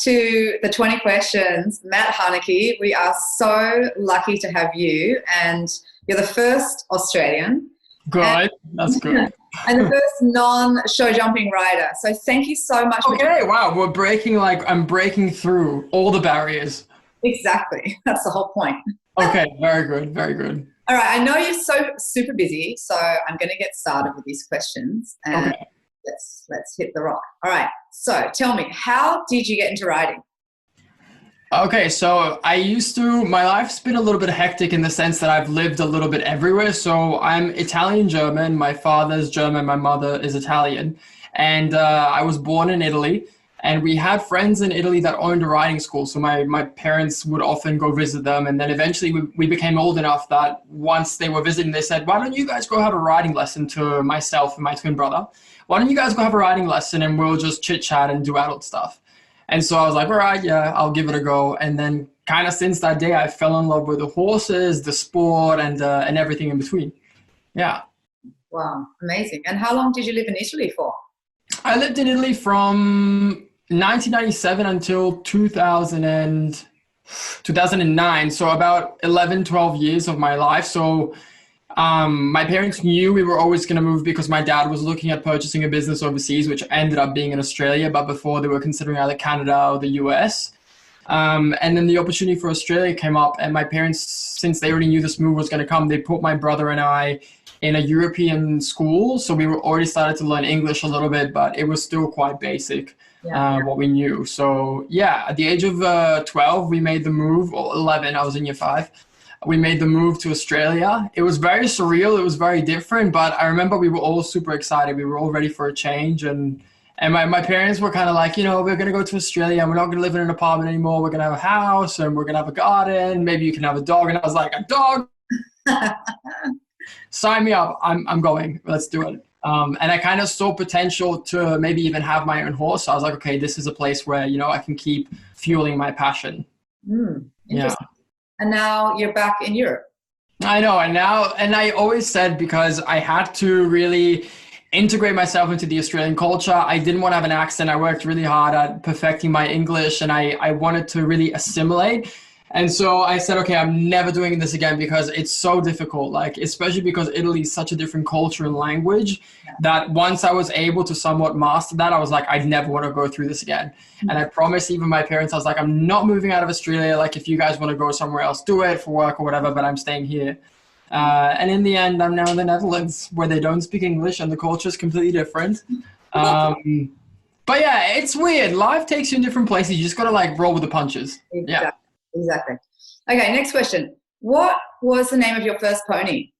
to the 20 questions. Matt Haneke, we are so lucky to have you, and you're the first Australian. Good, that's good. And the first non-show jumping rider. So thank you so much. Okay, wow, I'm breaking through all the barriers. Exactly, that's the whole point. Okay, very good, very good. All right, I know you're so super busy, so I'm going to get started with these questions. And okay. Let's hit the rock. All right, so tell me, how did you get into riding? Okay, so my life's been a little bit hectic in the sense that I've lived a little bit everywhere. So I'm Italian-German, my father's German, my mother is Italian. And I was born in Italy, and we had friends in Italy that owned a riding school. So my parents would often go visit them. And then eventually we became old enough that once they were visiting, they said, why don't you guys go have a riding lesson, to myself and my twin brother? Why don't you guys go have a riding lesson and we'll just chit chat and do adult stuff? And so I was like, all right, yeah, I'll give it a go. And then kind of since that day, I fell in love with the horses, the sport, and everything in between. Yeah. Wow, amazing. And how long did you live in Italy for? I lived in Italy from 1997 until 2009. So about 11, 12 years of my life. So my parents knew we were always going to move because my dad was looking at purchasing a business overseas, which ended up being in Australia. But before, they were considering either Canada or the US. And then the opportunity for Australia came up, and my parents, since they already knew this move was going to come, they put my brother and I in a European school. So we were already started to learn English a little bit, but it was still quite basic, what we knew. So yeah, at the age of 12, we made the move, or 11, I was in year 5. We made the move to Australia. It was very surreal. It was very different, but I remember we were all super excited. We were all ready for a change. And my parents were kind of like, we're going to go to Australia and we're not going to live in an apartment anymore. We're going to have a house and we're going to have a garden. Maybe you can have a dog. And I was like, a dog? Sign me up. I'm going. Let's do it. And I kind of saw potential to maybe even have my own horse. So I was like, okay, this is a place where, I can keep fueling my passion. Yeah. And now you're back in Europe. I know. And I always said, because I had to really integrate myself into the Australian culture, I didn't want to have an accent. I worked really hard at perfecting my English, and I wanted to really assimilate. And so I said, okay, I'm never doing this again, because it's so difficult, like, especially because Italy is such a different culture and language, that once I was able to somewhat master that, I was like, I'd never want to go through this again. And I promised even my parents, I was like, I'm not moving out of Australia. Like, if you guys want to go somewhere else, do it for work or whatever, but I'm staying here. And in the end, I'm now in the Netherlands, where they don't speak English and the culture is completely different. But yeah, it's weird. Life takes you in different places. You just got to like roll with the punches. Exactly. Exactly. Okay, next question. What was the name of your first pony?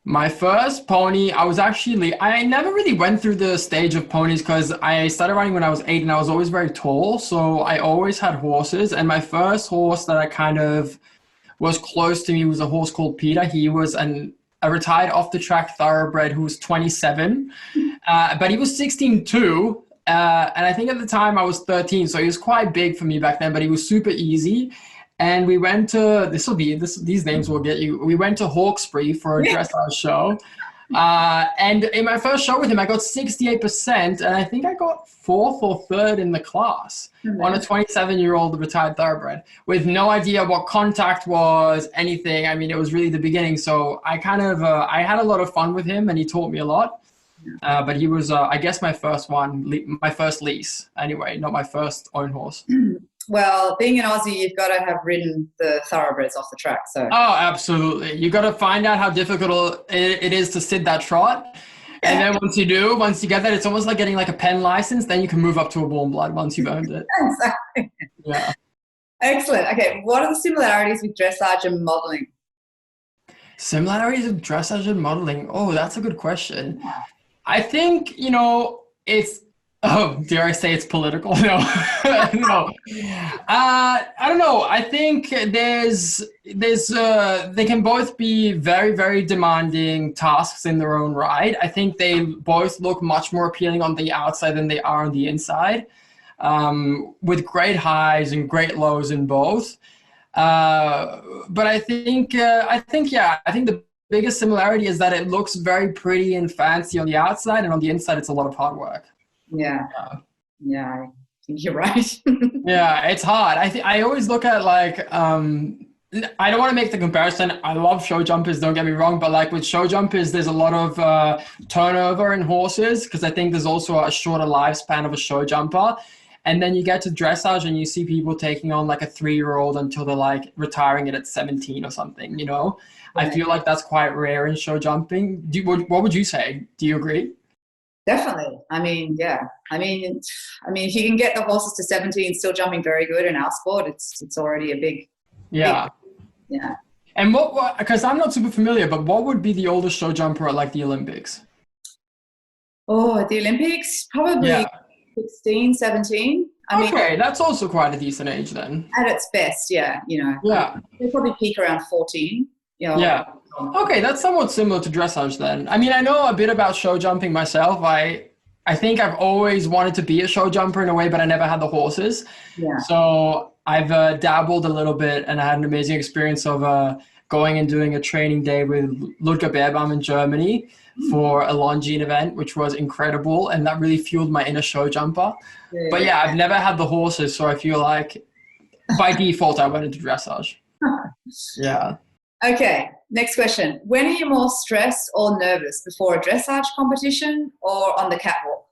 My first pony, I never really went through the stage of ponies, because I started riding when I was 8 and I was always very tall. So I always had horses. And my first horse that I kind of was close to me was a horse called Peter. He was a retired off-the-track thoroughbred who was 27, but he was 16 too. And I think at the time I was 13, so he was quite big for me back then, but he was super easy. And we went to, these names will get you. We went to Hawkesbury for a dressage show. And in my first show with him, I got 68%, and I think I got 4th or 3rd in the class on a 27-year-old retired thoroughbred, with no idea what contact was, anything. I mean, it was really the beginning. So I kind of, I had a lot of fun with him, and he taught me a lot. But he was, I guess, my first lease anyway, not my first own horse. Well, being an Aussie, you've got to have ridden the thoroughbreds off the track. So. Oh, absolutely. You got to find out how difficult it is to sit that trot. And then once you get that, it's almost like getting like a pen license. Then you can move up to a warm blood once you've earned it. Exactly. Yeah. Excellent. Okay. What are the similarities with dressage and modeling? Similarities with dressage and modeling. Oh, that's a good question. I think, it's, dare I say it's political? No, no. I don't know. I think they can both be very, very demanding tasks in their own right. I think they both look much more appealing on the outside than they are on the inside, with great highs and great lows in both. But I think the biggest similarity is that it looks very pretty and fancy on the outside, and on the inside, it's a lot of hard work. Yeah, I You're right. Yeah, it's hard. I always look at like I don't want to make the comparison. I love show jumpers, don't get me wrong, but like with show jumpers, there's a lot of turnover in horses because I think there's also a shorter lifespan of a show jumper. And then you get to dressage and you see people taking on like a 3-year-old until they're like retiring it at 17 or something, you know? Yeah. I feel like that's quite rare in show jumping. What would you say? Do you agree? Definitely. I mean, yeah. I mean, if you can get the horses to 17 still jumping very good in our sport, it's already a big, yeah. Yeah. And what, because I'm not super familiar, but what would be the oldest show jumper at like the Olympics? Oh, at the Olympics, probably 16, 17. I mean, that's also quite a decent age then. At its best, yeah, you know. Yeah. They probably peak around 14. You know. Yeah. Okay, that's somewhat similar to dressage then. I mean, I know a bit about show jumping myself. I think I've always wanted to be a show jumper in a way, but I never had the horses. Yeah. So I've dabbled a little bit, and I had an amazing experience of going and doing a training day with Ludger Beerbaum in Germany for a Longines event, which was incredible, and that really fueled my inner show jumper. Yeah. But yeah, I've never had the horses, so I feel like by default I went into dressage. Yeah. Okay, next question. When are you more stressed or nervous, before a dressage competition or on the catwalk?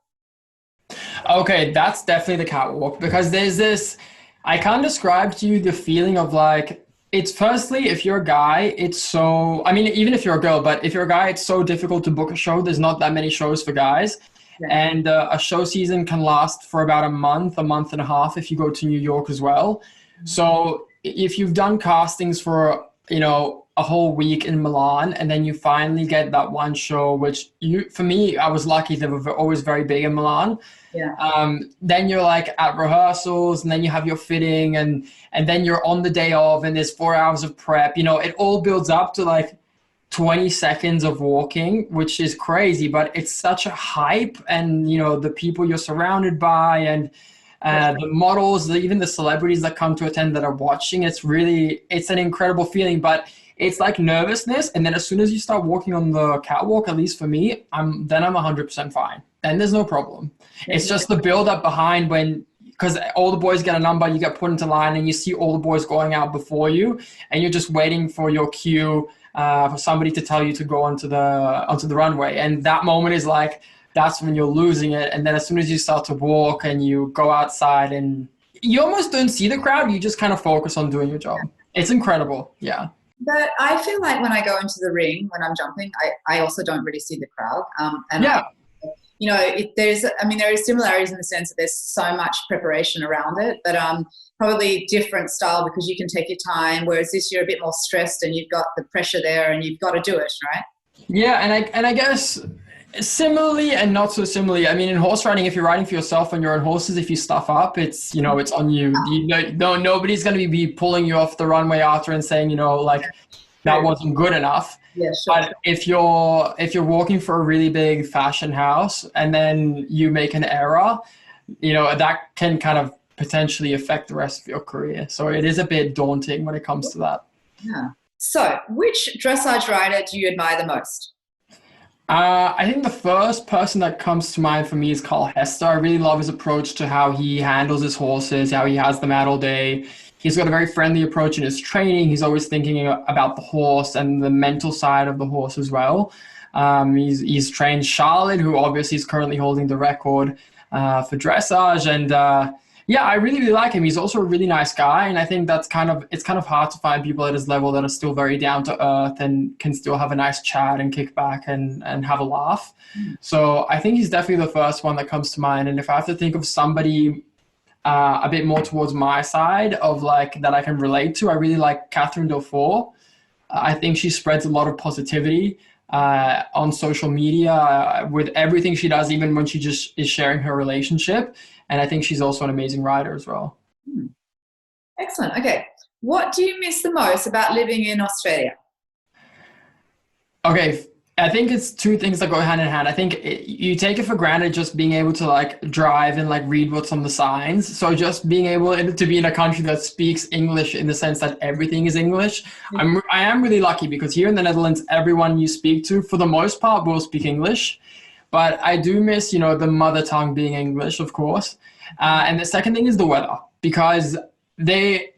Okay, that's definitely the catwalk, because there's this, I can't describe to you the feeling of like, it's firstly, if you're a guy, it's so, I mean, even if you're a girl, but if you're a guy, it's so difficult to book a show. There's not that many shows for guys. Yeah. And a show season can last for about a month and a half if you go to New York as well. Mm-hmm. So if you've done castings for, you know, a whole week in Milan, and then you finally get that one show, which for me, I was lucky. They were always very big in Milan. Yeah. Then you're like at rehearsals, and then you have your fitting, and then you're on the day of, and there's 4 hours of prep. You know, it all builds up to like 20 seconds of walking, which is crazy, but it's such a hype, and you know, the people you're surrounded by, and the models, even the celebrities that come to attend that are watching, it's an incredible feeling. But it's like nervousness, and then as soon as you start walking on the catwalk, at least for me, I'm 100% fine. Then there's no problem. It's just the build up behind because all the boys get a number, you get put into line, and you see all the boys going out before you, and you're just waiting for your cue for somebody to tell you to go onto the runway. And that moment is like, that's when you're losing it. And then as soon as you start to walk and you go outside, and you almost don't see the crowd, you just kind of focus on doing your job. It's incredible. Yeah. But I feel like when I go into the ring, when I'm jumping, I also don't really see the crowd. And yeah. You know, there are similarities in the sense that there's so much preparation around it, but probably different style because you can take your time, whereas this you're a bit more stressed and you've got the pressure there and you've got to do it, right? Yeah, and I guess similarly and not so similarly. I mean, in horse riding, if you're riding for yourself on your own horses, if you stuff up, it's, you know, it's on you. Nobody's going to be pulling you off the runway after and saying, you know, like, that wasn't good enough. Yeah, sure. But if you're walking for a really big fashion house and then you make an error, you know, that can kind of potentially affect the rest of your career. So it is a bit daunting when it comes to that. Yeah. So which dressage rider do you admire the most? I think the first person that comes to mind for me is Carl Hester. I really love his approach to how he handles his horses, how he has them out all day. He's got a very friendly approach in his training. He's always thinking about the horse and the mental side of the horse as well. He's trained Charlotte, who obviously is currently holding the record for dressage. And yeah, I really, really like him. He's also a really nice guy. And I think it's kind of hard to find people at his level that are still very down to earth and can still have a nice chat and kick back and have a laugh. So I think he's definitely the first one that comes to mind. And if I have to think of somebody a bit more towards my side of like that I can relate to, I really like Catherine Delfour. I think she spreads a lot of positivity on social media with everything she does, even when she just is sharing her relationship. And I think she's also an amazing rider as well. Excellent. Okay. What do you miss the most about living in Australia? Okay. I think it's two things that go hand in hand. I think you take it for granted just being able to like drive and like read what's on the signs. So just being able to be in a country that speaks English in the sense that everything is English. I am really lucky because here in the Netherlands, everyone you speak to for the most part will speak English. but I do miss, you know, the mother tongue being English, of course. And the second thing is the weather, because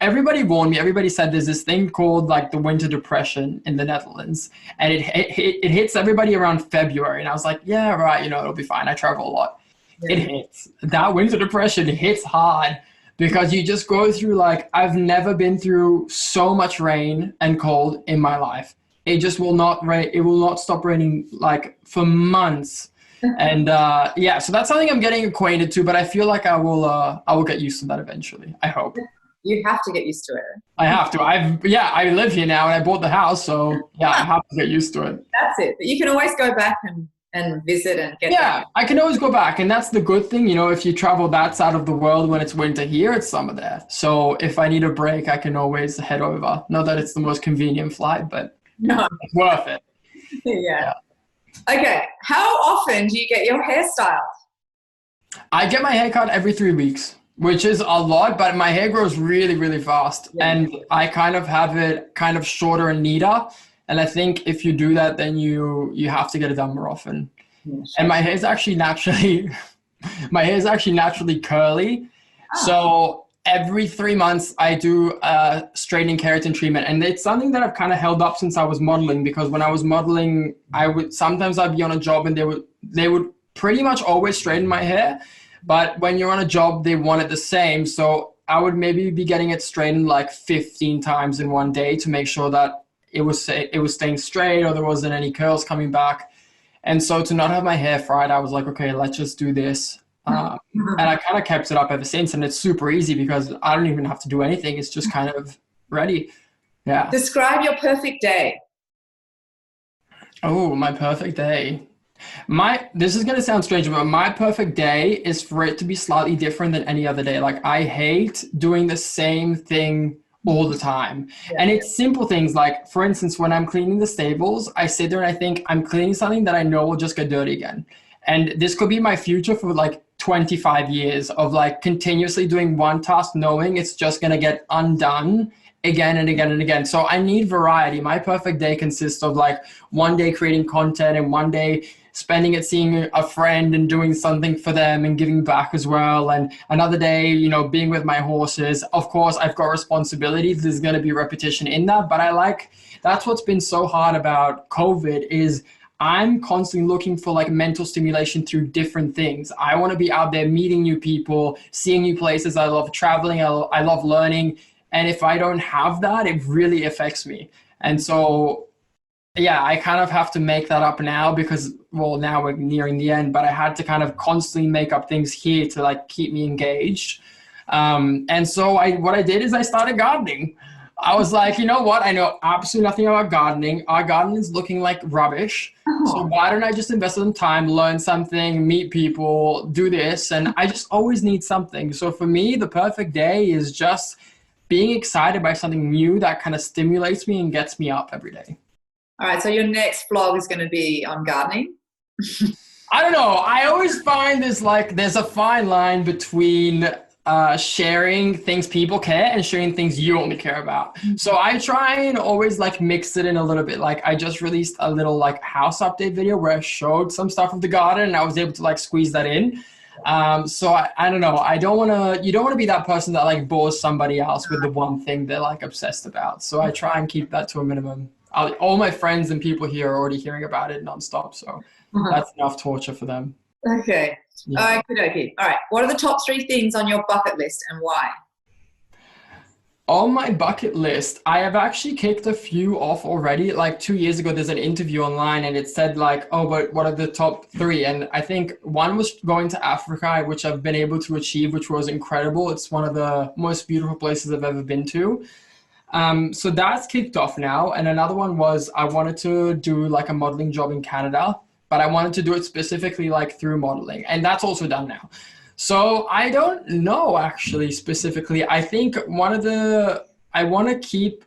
everybody warned me, everybody said there's this thing called like the winter depression in the Netherlands, and it hits everybody around February. And I was like, yeah, right, you know, it'll be fine. I travel a lot. Yeah. It hits. That winter depression hits hard because you just go through, like, I've never been through so much rain and cold in my life. It just will not rain. It will not stop raining like for months. And yeah, so that's something I'm getting acquainted to, but I feel like I will get used to that eventually. I hope. You have to get used to it. I have to. I live here now and I bought the house, so yeah, I have to get used to it. That's it. But you can always go back and visit and get Yeah, I can always go back, and that's the good thing, you know, if you travel that side of the world when it's winter here, it's summer there. So if I need a break, I can always head over. Not that it's the most convenient flight, but no, it's worth it. Yeah. Okay, how often do you get your hair styled? I get my hair cut every 3 weeks, which is a lot, but my hair grows really, really fast. Yeah. And I kind of have it kind of shorter and neater. And I think if you do that, then you have to get it done more often. Yes. And my hair is actually naturally curly. Oh. So every 3 months I do a straightening keratin treatment. And it's something that I've kind of held up since I was modeling, because when I was modeling, sometimes I'd be on a job and they would pretty much always straighten my hair. But when you're on a job, they want it the same. So I would maybe be getting it straightened like 15 times in one day to make sure that it was staying straight or there wasn't any curls coming back. And so to not have my hair fried, I was like, okay, let's just do this. And I kind of kept it up ever since. And it's super easy because I don't even have to do anything. It's just kind of ready. Yeah. Describe your perfect day. Oh, my perfect day. This is going to sound strange, but my perfect day is for it to be slightly different than any other day. Like, I hate doing the same thing all the time. Yeah. And it's simple things like, for instance, when I'm cleaning the stables, I sit there and I think I'm cleaning something that I know will just get dirty again. And this could be my future for like 25 years of like continuously doing one task, knowing it's just going to get undone again and again and again. So I need variety. My perfect day consists of like one day creating content and one day spending it seeing a friend and doing something for them and giving back as well. And another day, you know, being with my horses. Of course, I've got responsibilities. There's going to be repetition in that, but that's what's been so hard about COVID is I'm constantly looking for like mental stimulation through different things. I want to be out there meeting new people, seeing new places. I love traveling. I love learning. And if I don't have that, it really affects me. And so, yeah, I kind of have to make that up now because, well, now we're nearing the end, but I had to kind of constantly make up things here to like keep me engaged. And so what I did is I started gardening. I was like, you know what? I know absolutely nothing about gardening. Our garden is looking like rubbish. Oh. So why don't I just invest some time, learn something, meet people, do this? And I just always need something. So for me, the perfect day is just being excited by something new that kind of stimulates me and gets me up every day. All right, so your next vlog is going to be on gardening? I don't know. I always find there's a fine line between sharing things people care and sharing things you only care about. So I try and always like mix it in a little bit. Like I just released a little like house update video where I showed some stuff of the garden and I was able to like squeeze that in. So I don't know. You don't want to be that person that like bores somebody else with the one thing they're like obsessed about. So I try and keep that to a minimum. All my friends and people here are already hearing about it nonstop. So that's enough torture for them. Okay. Yeah. Okay. All right. What are the top 3 things on your bucket list and why? On my bucket list, I have actually kicked a few off already. Like 2 years ago, there's an interview online and it said like, oh, but what are the top 3? And I think one was going to Africa, which I've been able to achieve, which was incredible. It's one of the most beautiful places I've ever been to. So that's kicked off now. And another one was I wanted to do like a modeling job in Canada, but I wanted to do it specifically like through modeling. And that's also done now. So I don't know actually specifically. I think I want to keep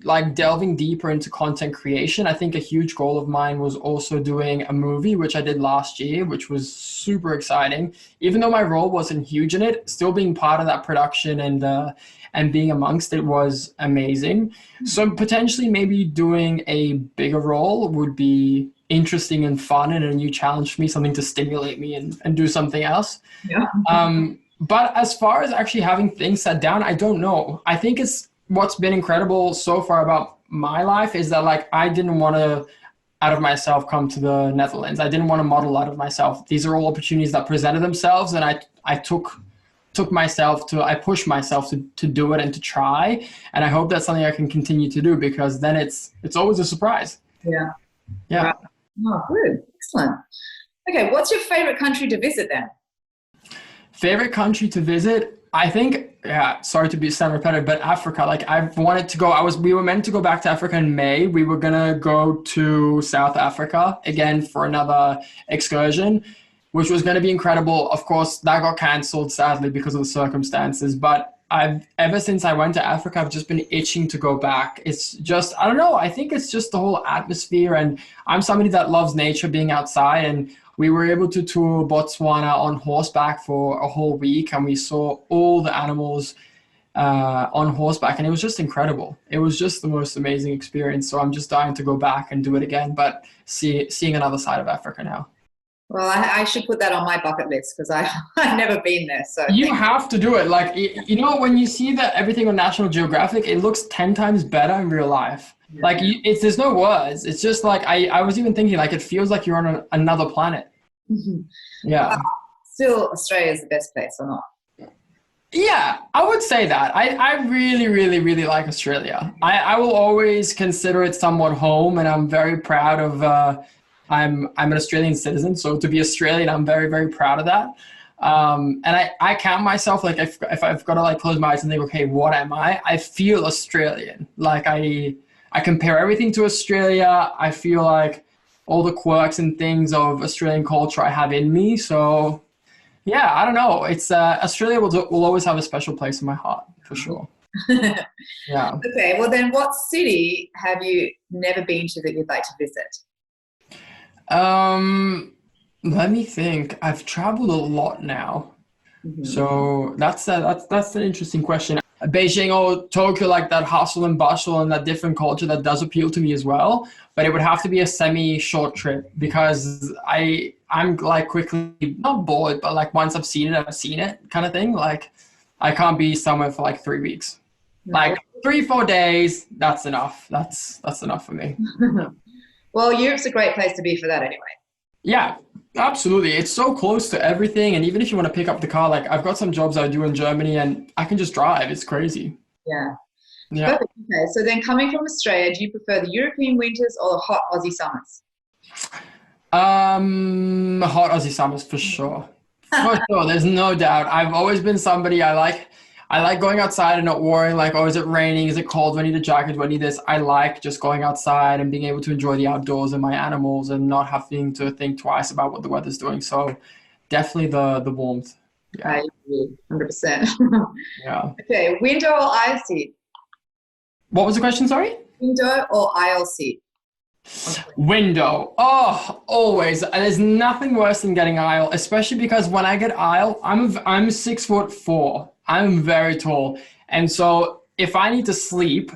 like delving deeper into content creation. I think a huge goal of mine was also doing a movie, which I did last year, which was super exciting. Even though my role wasn't huge in it, still being part of that production and being amongst it was amazing. So potentially maybe doing a bigger role would be interesting and fun and a new challenge for me, something to stimulate me and do something else. Yeah. But as far as actually having things set down, I don't know. I think it's what's been incredible so far about my life is that like I didn't want to out of myself come to the Netherlands. I didn't want to model out of myself. These are all opportunities that presented themselves, and I pushed myself to do it and to try. And I hope that's something I can continue to do, because then it's always a surprise. Yeah. Yeah. Right. Oh, good. Excellent. Okay. What's your favorite country to visit then? Favorite country to visit? I think, yeah, sorry to sound repetitive, but Africa. Like I've wanted to go. We were meant to go back to Africa in May. We were gonna go to South Africa again for another excursion, which was gonna be incredible. Of course, that got cancelled sadly because of the circumstances. But ever since I went to Africa, I've just been itching to go back. It's just, I don't know. I think it's just the whole atmosphere, and I'm somebody that loves nature, being outside, and we were able to tour Botswana on horseback for a whole week, and we saw all the animals on horseback, and it was just incredible. It was just the most amazing experience. So I'm just dying to go back and do it again, but seeing another side of Africa now. Well, I should put that on my bucket list, because I've never been there. So you have to do it. Like, you know, when you see that everything on National Geographic, it looks 10 times better in real life. Yeah. Like there's no words. It's just like, I was even thinking like, it feels like you're on another planet. Mm-hmm. Yeah. Still, Australia is the best place, or not? Yeah, I would say that. I really, really, really like Australia. I will always consider it somewhat home, and I'm very proud of, I'm an Australian citizen. So to be Australian, I'm very, very proud of that. And I count myself, like if I've got to like close my eyes and think, okay, what am I? I feel Australian. Like I compare everything to Australia. I feel like all the quirks and things of Australian culture I have in me. So yeah, I don't know. It's Australia will always have a special place in my heart, for sure. Yeah. Okay, well then what city have you never been to that you'd like to visit? Let me think. I've traveled a lot now. Mm-hmm. So that's an interesting question. Beijing or Tokyo, like that hustle and bustle and that different culture, that does appeal to me as well. But it would have to be a semi-short trip, because I'm like quickly not bored, but like once I've seen it kind of thing. Like I can't be somewhere for like 3 weeks. No. Like 3-4 days, that's enough. That's enough for me. Well, Europe's a great place to be for that anyway. Yeah, absolutely. It's so close to everything. And even if you want to pick up the car, like I've got some jobs I do in Germany and I can just drive. It's crazy. Yeah. Yeah. Perfect. Okay. So then coming from Australia, do you prefer the European winters or the hot Aussie summers? Hot Aussie summers for sure. For sure. There's no doubt. I've always been somebody, I like going outside and not worrying like, oh, is it raining? Is it cold? Do I need a jacket? Do I need this? I like just going outside and being able to enjoy the outdoors and my animals and not having to think twice about what the weather's doing. So definitely the warmth. Yeah. I agree, 100%. Yeah. Okay, window or aisle seat? What was the question, sorry? Window or aisle seat? Window. Oh, always. There's nothing worse than getting aisle, especially because when I get aisle, I'm 6'4". I'm very tall. And so if I need to sleep,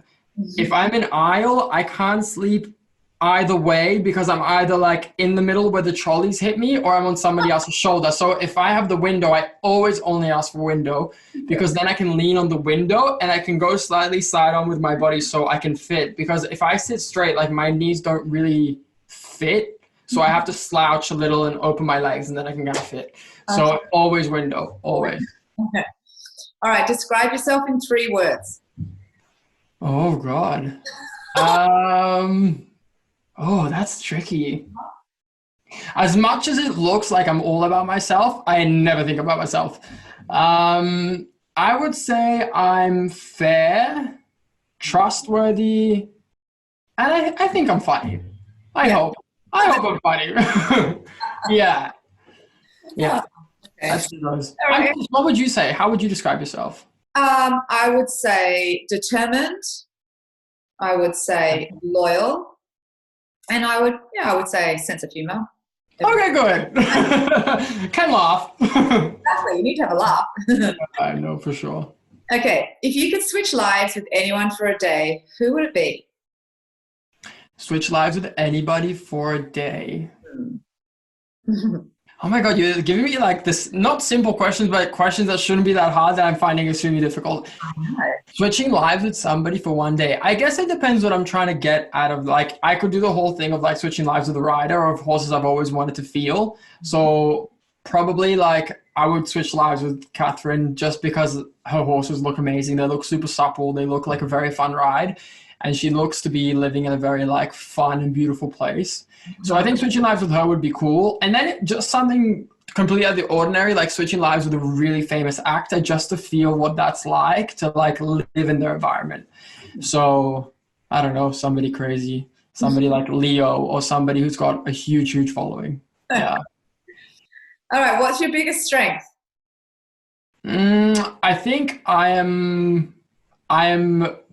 if I'm in aisle, I can't sleep either way, because I'm either like in the middle where the trolleys hit me, or I'm on somebody else's shoulder. So if I have the window, I always only ask for window, because then I can lean on the window and I can go slightly side on with my body so I can fit. Because if I sit straight, like my knees don't really fit. So I have to slouch a little and open my legs, and then I can kind of fit. So always window, always. Okay. All right, describe yourself in 3 words. Oh, God. Oh, that's tricky. As much as it looks like I'm all about myself, I never think about myself. I would say I'm fair, trustworthy, and I think I'm funny. I hope I'm funny. Yeah. Yeah. Okay. Right. What would you say? How would you describe yourself? I would say determined. I would say loyal. And I would say sense of humor. Okay, good. Can laugh. Exactly. You need to have a laugh. I know for sure. Okay. If you could switch lives with anyone for a day, who would it be? Switch lives with anybody for a day. Hmm. Oh my God, you're giving me like this, not simple questions, but questions that shouldn't be that hard that I'm finding extremely difficult. Switching lives with somebody for one day. I guess it depends what I'm trying to get out of, like, I could do the whole thing of like switching lives with a rider or of horses I've always wanted to feel. So probably like I would switch lives with Catherine just because her horses look amazing. They look super supple. They look like a very fun ride. And she looks to be living in a very like fun and beautiful place. So I think switching lives with her would be cool. And then just something completely out of the ordinary, like switching lives with a really famous actor just to feel what that's like to like live in their environment. So I don't know, somebody crazy, somebody like Leo or somebody who's got a huge, huge following. Yeah. All right. What's your biggest strength? I think I'm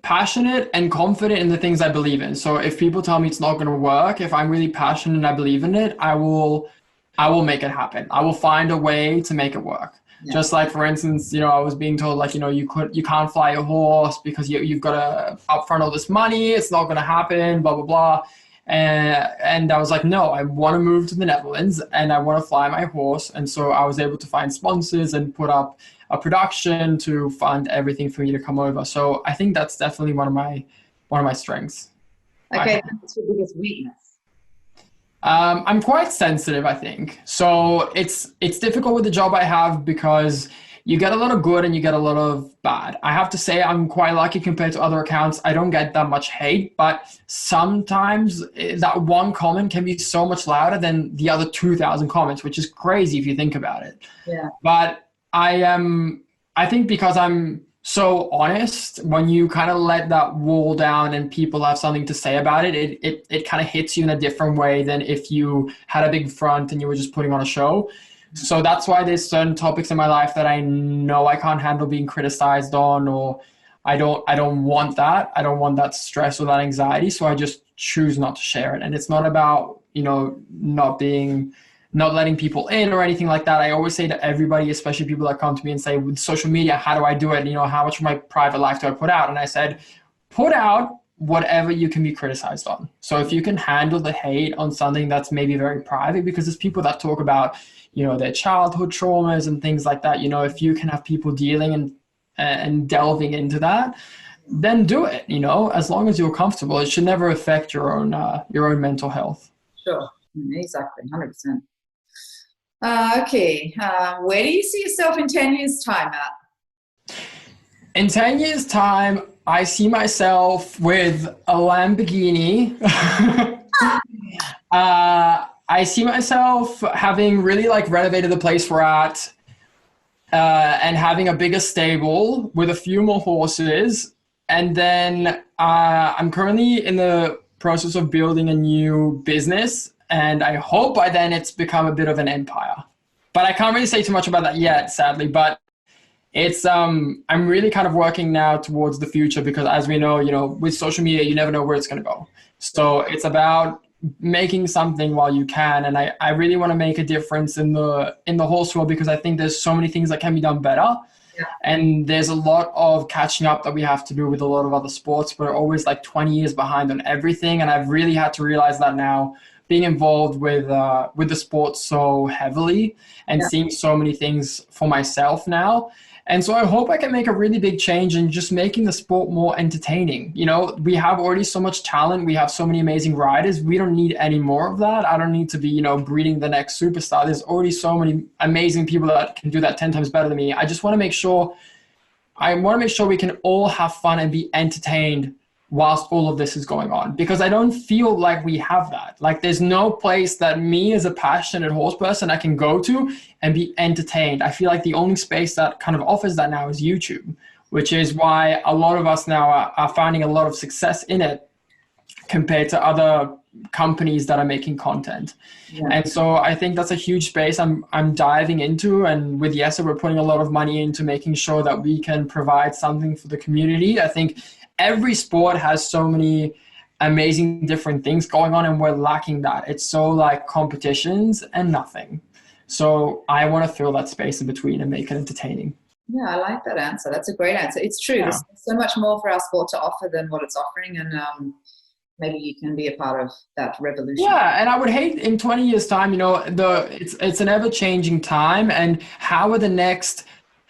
passionate and confident in the things I believe in. So if people tell me it's not going to work, if I'm really passionate and I believe in it, I will make it happen. I will find a way to make it work. Yeah. Just like, for instance, I was being told like, you can't fly a horse because you've got to upfront all this money. It's not going to happen, blah, blah, blah. And I was like, no, I want to move to the Netherlands and I want to fly my horse. And so I was able to find sponsors and put up a production to fund everything for me to come over. So I think that's definitely one of my strengths. Okay, what's your biggest weakness? I'm quite sensitive, I think. So it's difficult with the job I have because you get a lot of good and you get a lot of bad. I have to say I'm quite lucky compared to other accounts. I don't get that much hate, but sometimes that one comment can be so much louder than the other 2,000 comments, which is crazy if you think about it. Yeah. But I think because I'm so honest, when you kind of let that wall down and people have something to say about it, it kind of hits you in a different way than if you had a big front and you were just putting on a show. So that's why there's certain topics in my life that I know I can't handle being criticized on, or I don't want that. I don't want that stress or that anxiety. So I just choose not to share it. And it's not about, not letting people in or anything like that. I always say to everybody, especially people that come to me and say, with social media, how do I do it? How much of my private life do I put out? And I said, put out whatever you can be criticized on. So if you can handle the hate on something that's maybe very private, because there's people that talk about, their childhood traumas and things like that. If you can have people dealing and delving into that, then do it, as long as you're comfortable. It should never affect your own mental health. Sure. Exactly. 100%. Okay. Where do you see yourself in 10 years' time at? In 10 years' time, I see myself with a Lamborghini. I see myself having really renovated the place we're at and having a bigger stable with a few more horses. And then I'm currently in the process of building a new business. And I hope by then it's become a bit of an empire. But I can't really say too much about that yet, sadly. But it's I'm really kind of working now towards the future because, as we know, with social media, you never know where it's going to go. So it's about making something while you can. And I really want to make a difference in the horse world because I think there's so many things that can be done better. Yeah. And there's a lot of catching up that we have to do with a lot of other sports. We're always 20 years behind on everything. And I've really had to realize that now, being involved with the sport so heavily and seeing so many things for myself now. And so I hope I can make a really big change in just making the sport more entertaining. We have already so much talent. We have so many amazing riders. We don't need any more of that. I don't need to be, breeding the next superstar. There's already so many amazing people that can do that 10 times better than me. I just want to make sure we can all have fun and be entertained whilst all of this is going on, because I don't feel like we have that. There's no place that me as a passionate horse person I can go to and be entertained. I feel like the only space that kind of offers that now is YouTube, which is why a lot of us now are finding a lot of success in it compared to other companies that are making content. Yeah. And so I think that's a huge space I'm diving into. And with Yesa, we're putting a lot of money into making sure that we can provide something for the community. I think every sport has so many amazing different things going on and we're lacking that. It's so competitions and nothing. So I want to fill that space in between and make it entertaining. Yeah, I like that answer. That's a great answer. It's true. Yeah. There's so much more for our sport to offer than what it's offering. And maybe you can be a part of that revolution. Yeah, and I would hate in 20 years' time, it's an ever-changing time, and how are the next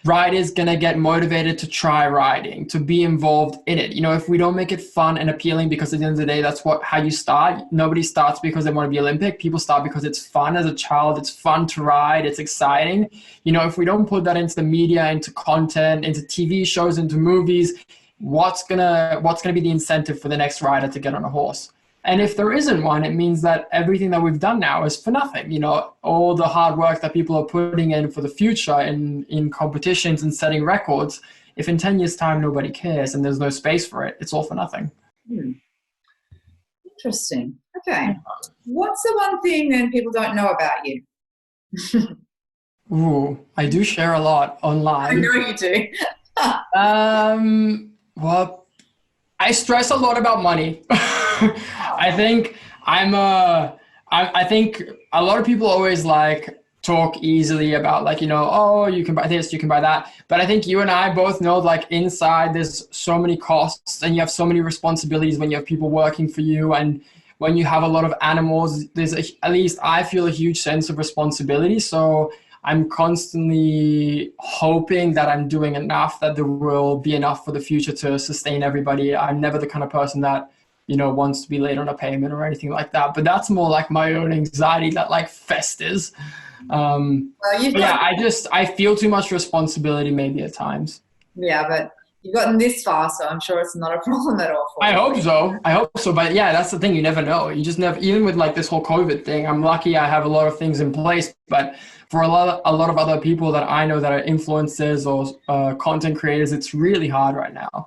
riders gonna get motivated to try riding, to be involved in it? If we don't make it fun and appealing, because at the end of the day, that's how you start. Nobody starts because they want to be Olympic. People start because it's fun as a child. It's fun to ride. It's exciting. If we don't put that into the media, into content, into TV shows, into movies, what's gonna be the incentive for the next rider to get on a horse? And if there isn't one, it means that everything that we've done now is for nothing. All the hard work that people are putting in for the future in competitions and setting records, if in 10 years' time nobody cares and there's no space for it, it's all for nothing. Interesting. Okay. What's the one thing then people don't know about you? Ooh, I do share a lot online. I know you do. Well, I stress a lot about money. I think I think a lot of people always talk easily about oh, you can buy this, you can buy that. But I think you and I both know inside there's so many costs and you have so many responsibilities when you have people working for you, and when you have a lot of animals, there's at least I feel a huge sense of responsibility. So I'm constantly hoping that I'm doing enough, that there will be enough for the future to sustain everybody. I'm never the kind of person that wants to be late on a payment or anything like that. But that's more my own anxiety that festers. I feel too much responsibility maybe at times. Yeah, but you've gotten this far, so I'm sure it's not a problem at all for you. I hope so. But yeah, that's the thing. You never know. You just never, even with this whole COVID thing, I'm lucky I have a lot of things in place, but for a lot of other people that I know that are influencers or content creators, it's really hard right now.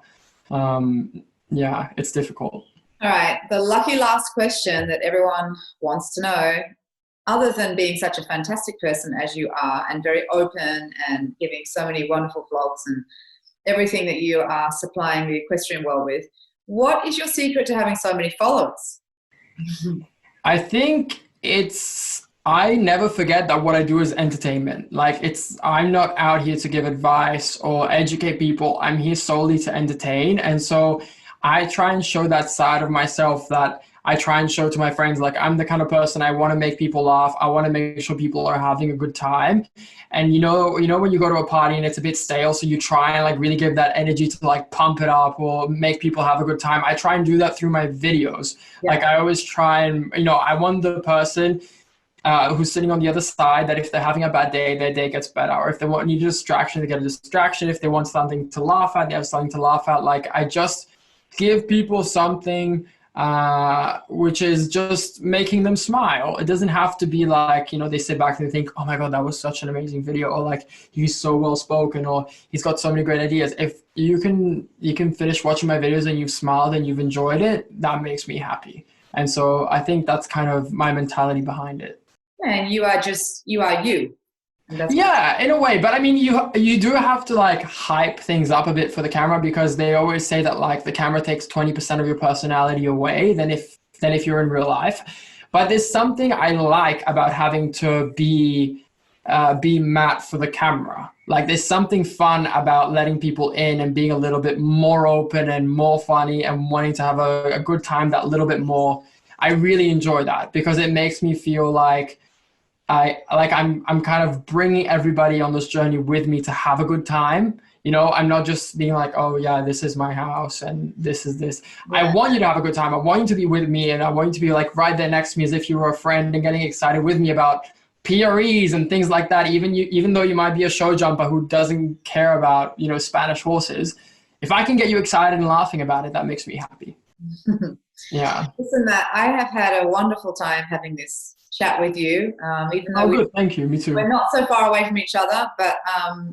Yeah, it's difficult. All right. The lucky last question that everyone wants to know, other than being such a fantastic person as you are and very open and giving so many wonderful vlogs and everything that you are supplying the equestrian world with, what is your secret to having so many followers? I think I never forget that what I do is entertainment. I'm not out here to give advice or educate people. I'm here solely to entertain. And so I try and show that side of myself that I try and show to my friends. I'm the kind of person, I want to make people laugh. I want to make sure people are having a good time. And when you go to a party and it's a bit stale, so you try and really give that energy to pump it up or make people have a good time. I try and do that through my videos. Yeah. I always try and, I want the person who's sitting on the other side, that if they're having a bad day, their day gets better. Or if they need a distraction, they get a distraction. If they want something to laugh at, they have something to laugh at. I just give people something which is just making them smile. It doesn't have to be they sit back and they think, oh my God, that was such an amazing video, or he's so well spoken, or he's got so many great ideas. If you can finish watching my videos and you've smiled and you've enjoyed it, that makes me happy. And so I think that's kind of my mentality behind it. And you are you. Yeah, in a way. But I mean, you do have to hype things up a bit for the camera, because they always say that the camera takes 20% of your personality away than if you're in real life. But there's something I like about having to be Matt for the camera. There's something fun about letting people in and being a little bit more open and more funny and wanting to have a good time that little bit more. I really enjoy that, because it makes me feel I'm kind of bringing everybody on this journey with me to have a good time. I'm not just being oh yeah, this is my house and this is this. Yeah. I want you to have a good time. I want you to be with me, and I want you to be right there next to me as if you were a friend and getting excited with me about PREs and things like that. Even though you might be a show jumper who doesn't care about, Spanish horses, if I can get you excited and laughing about it, that makes me happy. Yeah. Listen, Matt, I have had a wonderful time having this chat with you. Even though good. Thank you. Me too. We're not so far away from each other, but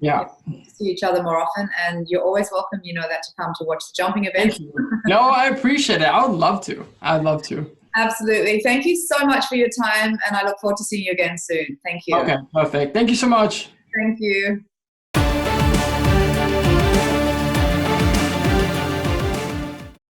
yeah, we see each other more often, and you're always welcome. You know that, to come to watch the jumping event. Thank you. No, I appreciate it. I would love to. I'd love to. Absolutely. Thank you so much for your time, and I look forward to seeing you again soon. Thank you. Okay, perfect. Thank you so much. Thank you.